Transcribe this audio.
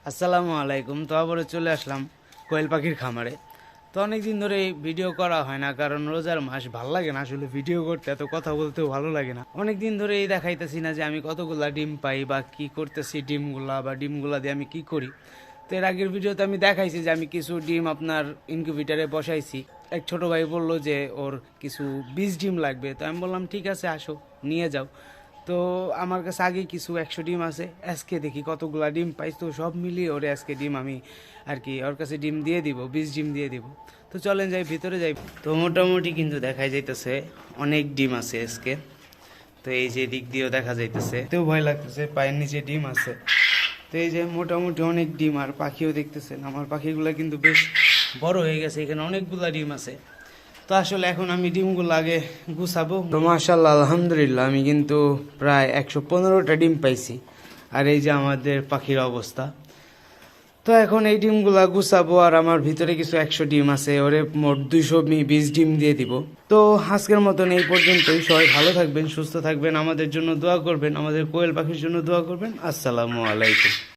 আসসালামু আলাইকুম। তো আবারও চলে আসলাম কোয়েল পাখির খামারে। তো অনেক দিন ধরে ভিডিও করা হয় না, কারণ রোজার মাস ভাল লাগে না আসলে ভিডিও করতে, এত কথা বলতেও ভালো লাগে না। অনেক দিন ধরে এই দেখাইতেছি না যে আমি কতগুলা ডিম পাই বা কি করতেছি ডিমগুলা, বা ডিমগুলা দিয়ে আমি কি করি। তো এর আগের ভিডিওতে আমি দেখাইছি যে আমি কিছু ডিম আপনার ইনকিউবেটারে বসাইছি। এক ছোট ভাই বললো যে ওর কিছু 20 ডিম লাগবে, তো আমি বললাম ঠিক আছে আসো নিয়ে যাও। তো আমার কাছে আগে কিছু 100 ডিম আছে, আজকে দেখি কতগুলা ডিম পাই। তো সব মিলিয়ে ওরে আজকে ডিম আমি আর কি ওর কাছে ডিম দিয়ে দিব, 20 ডিম দিয়ে দিব। তো চলেন যাই ভিতরে যাই। তো মোটামুটি কিন্তু দেখা যাইতেছে অনেক ডিম আছে আজকে। তো এই যে দিক দিয়েও দেখা যাইতেছে, তো ভয় লাগতেছে, পায়ের নিচে ডিম আছে। তো এই যে মোটামুটি অনেক ডিম, আর পাখিও দেখতেছেন আমার পাখিগুলা কিন্তু বেশ বড় হয়ে গেছে, এখানে অনেকগুলা ডিম আছে। তো আসলে এখন আমি ডিমগুলো আগে গুছাবো। তো মাশাআল্লাহ আলহামদুলিল্লাহ আমি কিন্তু প্রায় 115টা ডিম পাইছি। আর এই যে আমাদের পাখির অবস্থা। তো এখন এই ডিমগুলা গুছাবো, আর আমার ভিতরে কিছু 100 ডিম আছে, ওরে মোট 220 ডিম দিয়ে দিব। তো আজকের মতন এই পর্যন্তই। সবাই ভালো থাকবেন, সুস্থ থাকবেন, আমাদের জন্য দোয়া করবেন, আমাদের কোয়েল পাখির জন্য দোয়া করবেন। আসসালামু আলাইকুম।